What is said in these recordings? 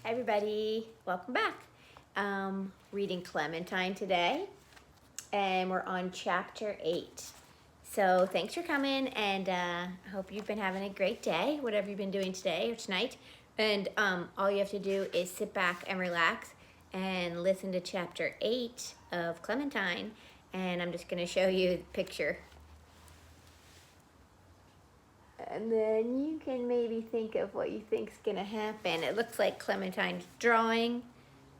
Hi everybody, welcome back. Reading Clementine today, and we're on chapter 8. So thanks for coming, and I hope you've been having a great day, whatever you've been doing today or tonight. And all you have to do is sit back and relax and listen to chapter 8 of Clementine, and I'm just going to show you the picture. And then you can maybe think of what you think's gonna happen. It looks like Clementine's drawing,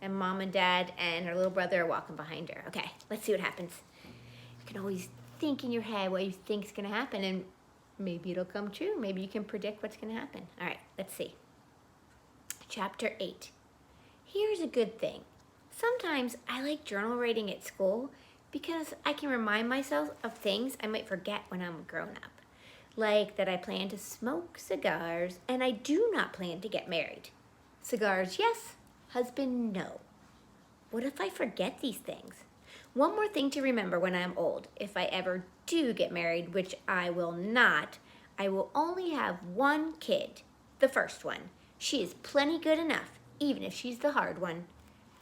and mom and dad and her little brother are walking behind her. Okay, let's see what happens. You can always think in your head what you think's gonna happen, and maybe it'll come true. Maybe you can predict what's gonna happen. All right, let's see. Chapter 8. Here's a good thing. Sometimes I like journal writing at school because I can remind myself of things I might forget when I'm grown up. Like that I plan to smoke cigars and I do not plan to get married. Cigars, yes. Husband, no. What if I forget these things? One more thing to remember when I'm old. If I ever do get married, which I will not, I will only have one kid. The first one. She is plenty good enough, even if she's the hard one.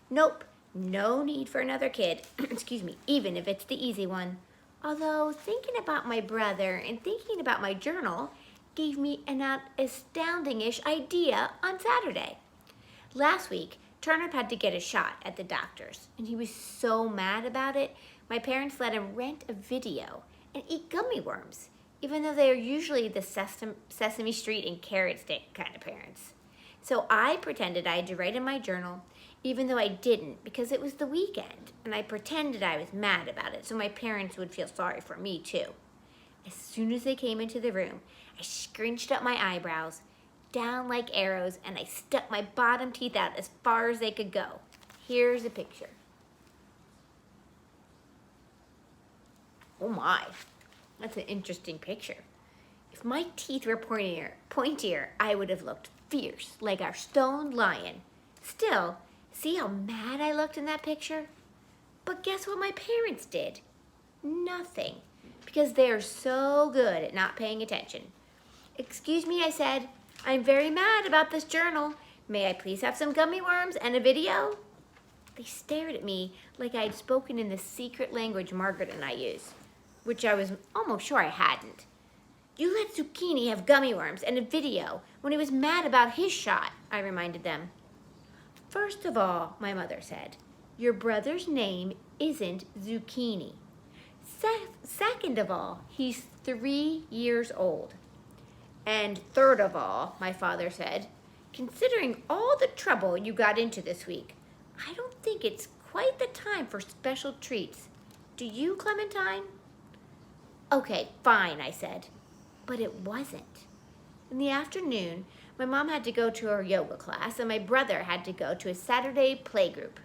Nope, no need for another kid, excuse me, even if it's the easy one. Although thinking about my brother and thinking about my journal gave me an astounding-ish idea on Saturday. Last week, Turner had to get a shot at the doctor's, and he was so mad about it, my parents let him rent a video and eat gummy worms, even though they are usually the Sesame Street and carrot stick kind of parents. So I pretended I had to write in my journal, even though I didn't, because it was the weekend, and I pretended I was mad about it so my parents would feel sorry for me too. As soon as they came into the room, I scrunched up my eyebrows, down like arrows, and I stuck my bottom teeth out as far as they could go. Here's a picture. Oh my, that's an interesting picture. If my teeth were pointier, I would have looked fierce, like our stone lion. Still, see how mad I looked in that picture? But guess what my parents did? Nothing, because they are so good at not paying attention. Excuse me, I said, I'm very mad about this journal. May I please have some gummy worms and a video? They stared at me like I had spoken in the secret language Margaret and I use, which I was almost sure I hadn't. You let Zucchini have gummy worms and a video when he was mad about his shot, I reminded them. First of all, my mother said, your brother's name isn't Zucchini. Second of all, he's 3 years old. And third of all, my father said, considering all the trouble you got into this week, I don't think it's quite the time for special treats. Do you, Clementine? Okay, fine, I said. But it wasn't. In the afternoon, my mom had to go to her yoga class, and my brother had to go to a Saturday playgroup.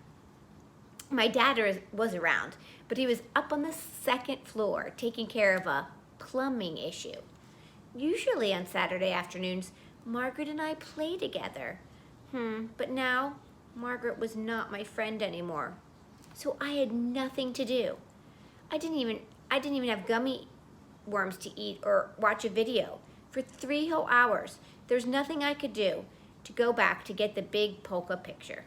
My dad was around, but he was up on the second floor taking care of a plumbing issue. Usually on Saturday afternoons, Margaret and I play together. But now, Margaret was not my friend anymore. So I had nothing to do. I didn't even have gummy worms to eat or watch a video. For 3 whole hours, there's nothing I could do to go back to get the big polka picture.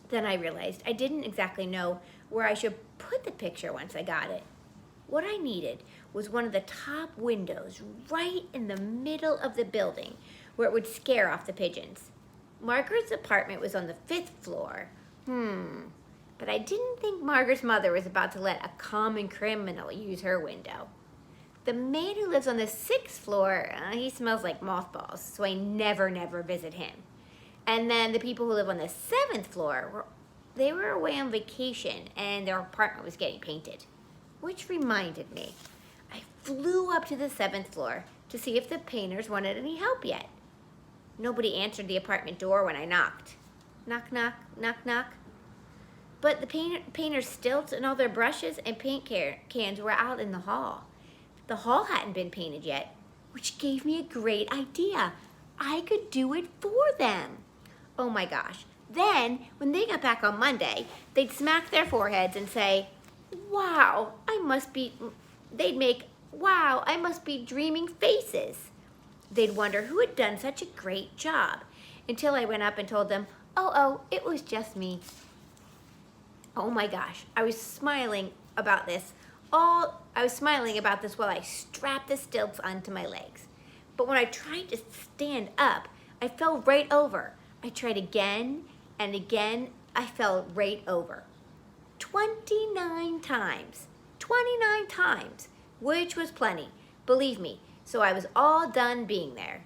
Then I realized I didn't exactly know where I should put the picture once I got it. What I needed was one of the top windows right in the middle of the building where it would scare off the pigeons. Margaret's apartment was on the 5th floor. But I didn't think Margaret's mother was about to let a common criminal use her window. The man who lives on the 6th floor, he smells like mothballs, so I never visit him. And then the people who live on the 7th floor, they were away on vacation and their apartment was getting painted. Which reminded me, I flew up to the 7th floor to see if the painters wanted any help yet. Nobody answered the apartment door when I knocked. Knock, knock, knock, knock. But the painter's stilts and all their brushes and paint cans were out in the hall. The hall hadn't been painted yet, which gave me a great idea. I could do it for them. Oh my gosh. Then, when they got back on Monday, they'd smack their foreheads and say, wow, I must be dreaming faces. They'd wonder who had done such a great job. until I went up and told them, oh, it was just me. Oh my gosh, I was smiling about this while I strapped the stilts onto my legs. But when I tried to stand up, I fell right over. I tried again and again, I fell right over. 29 times. 29 times, which was plenty, believe me. So I was all done being there.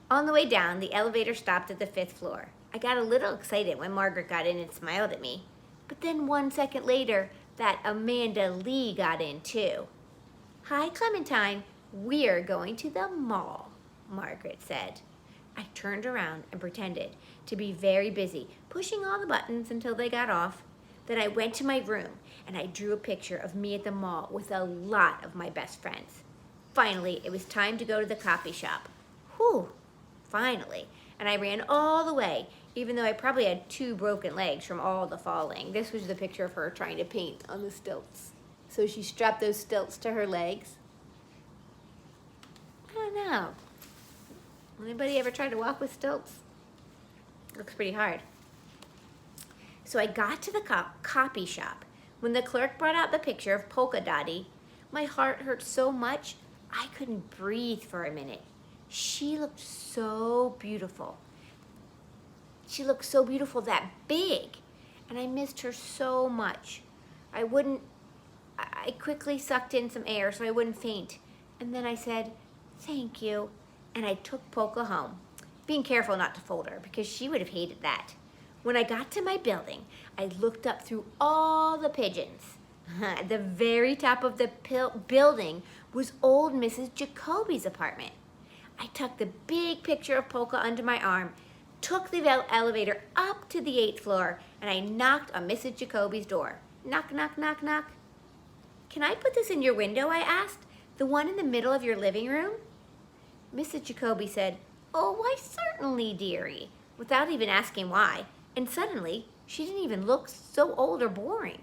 On the way down, the elevator stopped at the 5th floor. I got a little excited when Margaret got in and smiled at me. But then 1 second later, that Amanda Lee got in too. Hi, Clementine. We're going to the mall, Margaret said. I turned around and pretended to be very busy, pushing all the buttons until they got off. Then I went to my room and I drew a picture of me at the mall with a lot of my best friends. Finally, it was time to go to the copy shop. Whew, finally. And I ran all the way, even though I probably had 2 broken legs from all the falling. This was the picture of her trying to paint on the stilts. So she strapped those stilts to her legs. I don't know. Anybody ever tried to walk with stilts? Looks pretty hard. So I got to the copy shop. When the clerk brought out the picture of Polka Dottie, my heart hurt so much I couldn't breathe for a minute. She looked so beautiful. She looked so beautiful, that big, and I missed her so much. I quickly sucked in some air so I wouldn't faint, and then I said, thank you, and I took Polka home, being careful not to fold her because she would have hated that. When I got to my building, I looked up through all the pigeons. At the very top of the building was old Mrs. Jacoby's apartment. I tucked the big picture of Polka under my arm, took the elevator up to the 8th floor, and I knocked on Mrs. Jacoby's door. Knock, knock, knock, knock. Can I put this in your window, I asked? The one in the middle of your living room? Mrs. Jacoby said, oh, why certainly, dearie, without even asking why. And suddenly, she didn't even look so old or boring.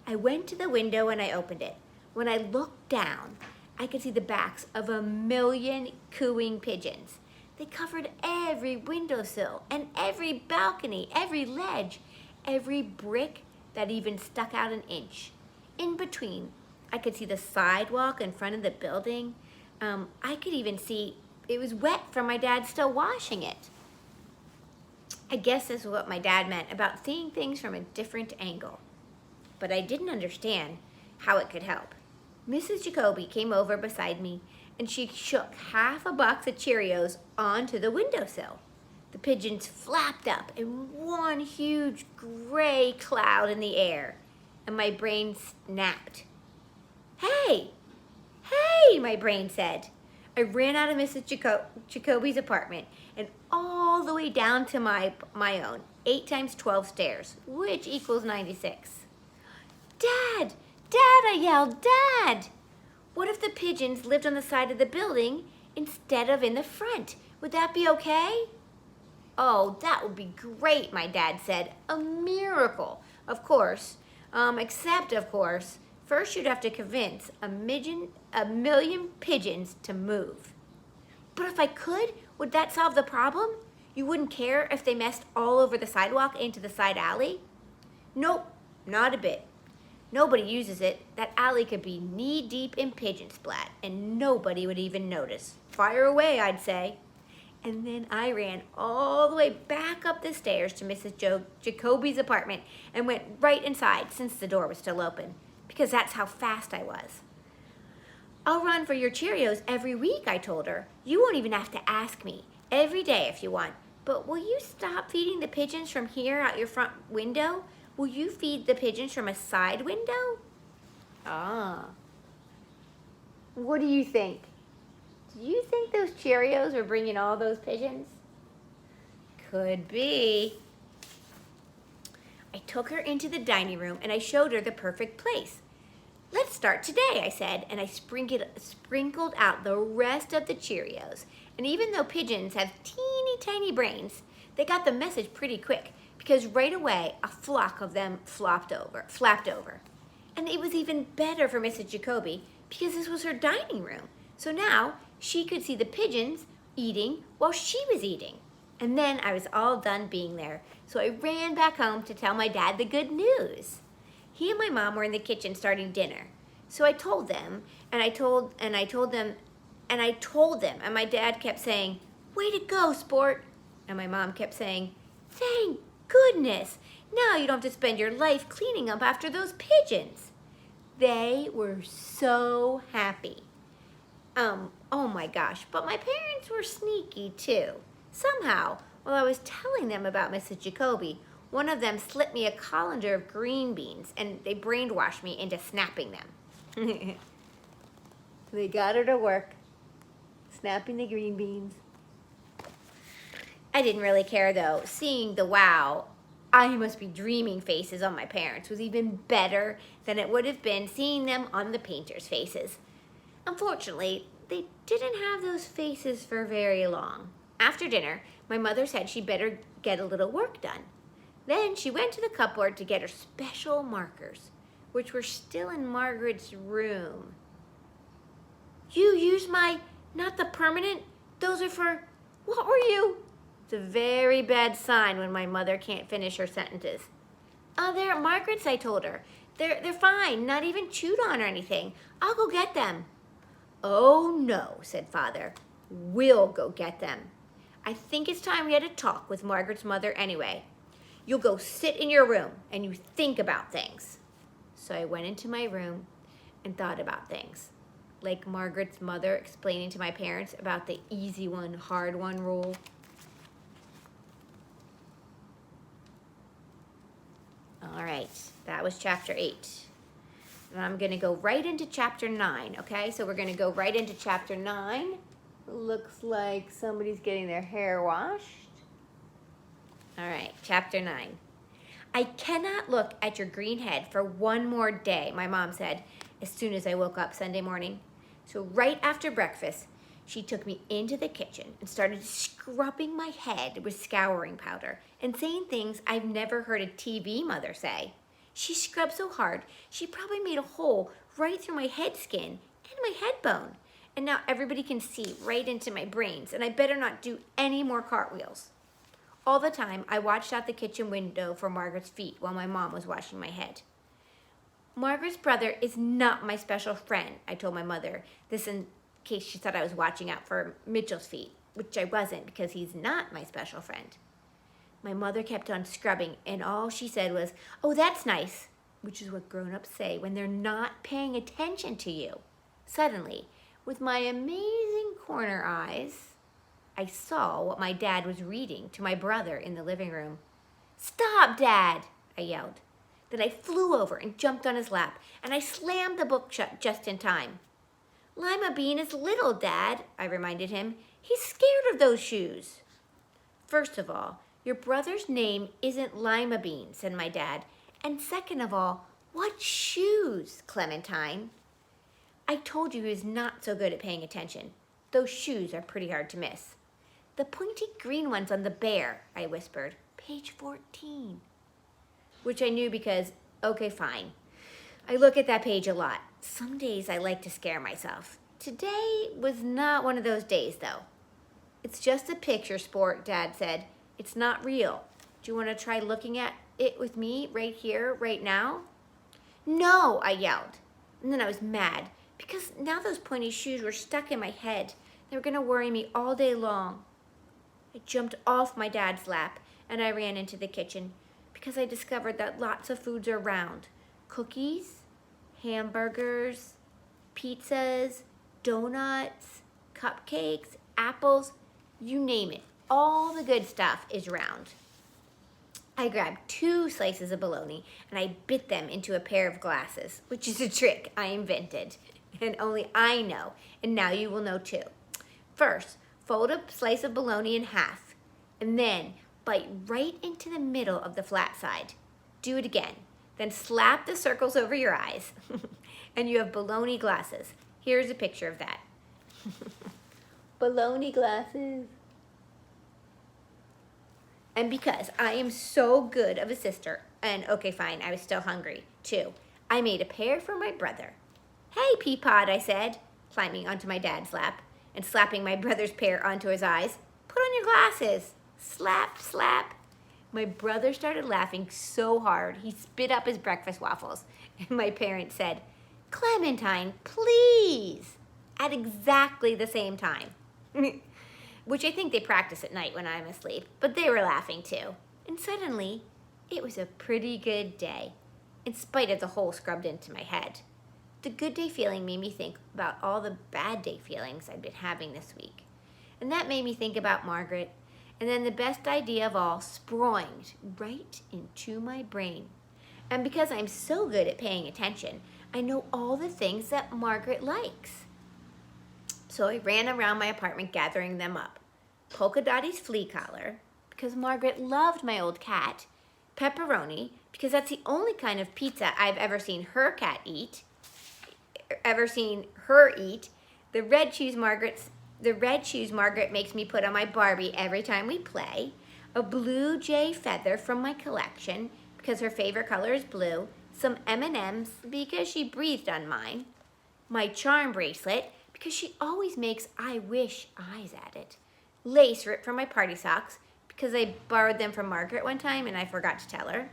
I went to the window and I opened it. When I looked down, I could see the backs of 1,000,000 cooing pigeons. They covered every windowsill and every balcony, every ledge, every brick that even stuck out an inch. In between, I could see the sidewalk in front of the building. I could even see it was wet from my dad still washing it. I guess this is what my dad meant about seeing things from a different angle. But I didn't understand how it could help. Mrs. Jacoby came over beside me and she shook half a box of Cheerios onto the windowsill. The pigeons flapped up in one huge gray cloud in the air, and my brain snapped. Hey, my brain said. I ran out of Mrs. Jacoby's apartment and all the way down to my own, 8 times 12 stairs, which equals 96. Dad, I yelled, Dad! What if the pigeons lived on the side of the building instead of in the front? Would that be okay? Oh, that would be great, my dad said. A miracle, of course. Except, of course, first you'd have to convince 1,000,000 pigeons to move. But if I could, would that solve the problem? You wouldn't care if they messed all over the sidewalk into the side alley? Nope, not a bit. Nobody uses it. That alley could be knee-deep in pigeon splat, and nobody would even notice. Fire away, I'd say. And then I ran all the way back up the stairs to Mrs. Jacoby's apartment and went right inside since the door was still open, because that's how fast I was. I'll run for your Cheerios every week, I told her. You won't even have to ask me. Every day if you want. But will you stop feeding the pigeons from here out your front window? Will you feed the pigeons from a side window? Ah. What do you think? Do you think those Cheerios were bringing all those pigeons? Could be. I took her into the dining room and I showed her the perfect place. Let's start today, I said, and I sprinkled out the rest of the Cheerios. And even though pigeons have teeny tiny brains, they got the message pretty quick, because right away a flock of them flapped over. And it was even better for Mrs. Jacoby because this was her dining room. So now she could see the pigeons eating while she was eating. And then I was all done being there, so I ran back home to tell my dad the good news. He and my mom were in the kitchen starting dinner. So I told them, and I told them, and my dad kept saying, "Way to go, sport." And my mom kept saying, "Thank goodness. Now you don't have to spend your life cleaning up after those pigeons." They were so happy. Oh my gosh, but my parents were sneaky too. Somehow, while I was telling them about Mrs. Jacoby, one of them slipped me a colander of green beans, and they brainwashed me into snapping them. They got her to work, snapping the green beans. I didn't really care though. Seeing the wow, I must be dreaming faces on my parents was even better than it would have been seeing them on the painters' faces. Unfortunately, they didn't have those faces for very long. After dinner, my mother said she'd better get a little work done. Then she went to the cupboard to get her special markers, which were still in Margaret's room. "You used not the permanent, those are for, what were you?" It's a very bad sign when my mother can't finish her sentences. "Oh, they're Margaret's," I told her. They're fine, not even chewed on or anything. I'll go get them." "Oh no," said Father. "We'll go get them. I think it's time we had a talk with Margaret's mother anyway. You'll go sit in your room and you think about things." So I went into my room and thought about things, like Margaret's mother explaining to my parents about the easy one, hard one rule. All right, that was chapter 8. And I'm going to go right into chapter 9, okay? So we're going to go right into chapter 9. Looks like somebody's getting their hair washed. All right, chapter 9. "I cannot look at your green head for one more day," my mom said as soon as I woke up Sunday morning. So right after breakfast, she took me into the kitchen and started scrubbing my head with scouring powder and saying things I've never heard a TV mother say. She scrubbed so hard, she probably made a hole right through my head skin and my head bone. And now everybody can see right into my brains, and I better not do any more cartwheels. All the time, I watched out the kitchen window for Margaret's feet while my mom was washing my head. "Margaret's brother is not my special friend," I told my mother, this in case she thought I was watching out for Mitchell's feet, which I wasn't because he's not my special friend. My mother kept on scrubbing, and all she said was, "Oh, that's nice," which is what grown-ups say when they're not paying attention to you. Suddenly, with my amazing corner eyes, I saw what my dad was reading to my brother in the living room. "Stop, Dad!" I yelled. Then I flew over and jumped on his lap, and I slammed the book shut just in time. "Lima Bean is little, Dad," I reminded him. "He's scared of those shoes." "First of all, your brother's name isn't Lima Bean," said my dad. "And second of all, what shoes, Clementine?" I told you he was not so good at paying attention. Those shoes are pretty hard to miss. "The pointy green ones on the bear," I whispered. "Page 14. Which I knew because, okay, fine. I look at that page a lot. Some days I like to scare myself. Today was not one of those days, though. "It's just a picture, Sport," Dad said. "It's not real. Do you want to try looking at it with me right here, right now?" "No," I yelled. And then I was mad because now those pointy shoes were stuck in my head. They were going to worry me all day long. I jumped off my dad's lap and I ran into the kitchen because I discovered that lots of foods are round. Cookies, hamburgers, pizzas, donuts, cupcakes, apples, you name it. All the good stuff is round. I grabbed 2 slices of bologna and I bit them into a pair of glasses, which is a trick I invented and only I know, and now you will know too. First, fold a slice of bologna in half and then bite right into the middle of the flat side. Do it again. Then slap the circles over your eyes and you have bologna glasses. Here's a picture of that. Bologna glasses. And because I am so good of a sister, and okay, fine, I was still hungry too, I made a pair for my brother. "Hey, Peapod," I said, climbing onto my dad's lap and slapping my brother's pair onto his eyes. "Put on your glasses." Slap, slap. My brother started laughing so hard, he spit up his breakfast waffles. And my parents said, "Clementine, please," at exactly the same time. Which I think they practice at night when I'm asleep, but they were laughing too. And suddenly, it was a pretty good day, in spite of the hole scrubbed into my head. The good day feeling made me think about all the bad day feelings I'd been having this week. And that made me think about Margaret, and then the best idea of all sproinged right into my brain. And because I'm so good at paying attention, I know all the things that Margaret likes. So I ran around my apartment gathering them up. Polka Dotty's flea collar, because Margaret loved my old cat. Pepperoni, because that's the only kind of pizza I've ever seen her eat. The red shoes Margaret makes me put on my Barbie every time we play. A blue jay feather from my collection, because her favorite color is blue. Some M&Ms, because she breathed on mine. My charm bracelet, because she always makes I wish eyes at it. Lace ripped from my party socks, because I borrowed them from Margaret one time and I forgot to tell her.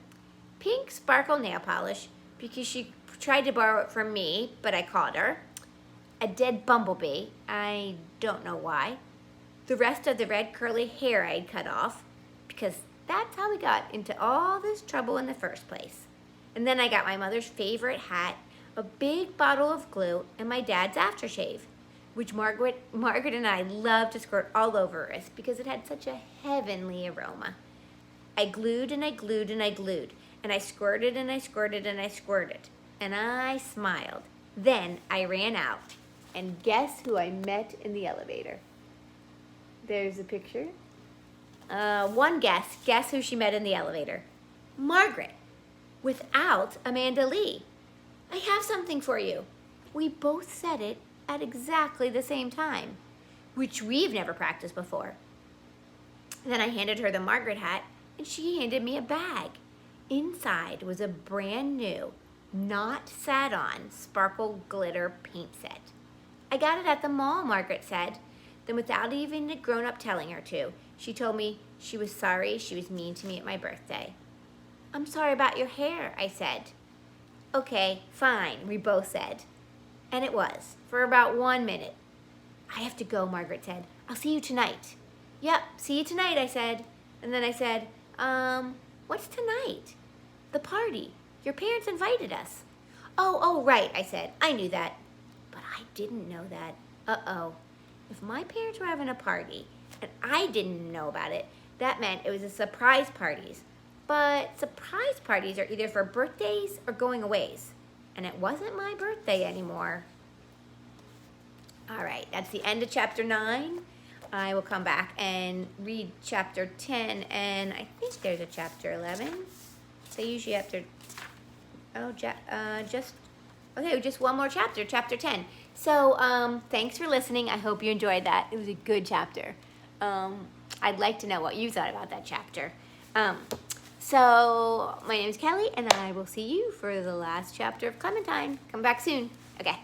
Pink sparkle nail polish, because she tried to borrow it from me, but I caught her. A dead bumblebee, I don't know why. The rest of the red curly hair I'd cut off, because that's how we got into all this trouble in the first place. And then I got my mother's favorite hat, a big bottle of glue, and my dad's aftershave, which Margaret and I loved to squirt all over us because it had such a heavenly aroma. I glued and I glued and I glued, and I squirted and I squirted and I squirted, and I smiled. Then I ran out, and guess who I met in the elevator? There's a picture. One guess. Guess who she met in the elevator? Margaret, without Amanda Lee. "I have something for you." We both said it at exactly the same time, which we've never practiced before. Then I handed her the Margaret hat, and she handed me a bag. Inside was a brand new, not sat on, sparkle glitter paint set. "I got it at the mall," Margaret said. Then without even a grown-up telling her to, she told me she was sorry she was mean to me at my birthday. "I'm sorry about your hair," I said. "Okay, fine," we both said. And it was, for about 1 minute. "I have to go," Margaret said. "I'll see you tonight." "Yep, see you tonight," I said. And then I said, what's tonight?" "The party. Your parents invited us." Oh, right," I said. I knew that. But I didn't know that. Uh-oh. If my parents were having a party and I didn't know about it, that meant it was a surprise parties. But surprise parties are either for birthdays or going aways. And it wasn't my birthday anymore. All right, that's the end of chapter 9. I will come back and read chapter 10, and I think there's a chapter 11. They usually have to, just one more chapter, chapter 10. So thanks for listening. I hope you enjoyed that. It was a good chapter. I'd like to know what you thought about that chapter. So my name is Kelly, and I will see you for the last chapter of Clementine. Come back soon. Okay.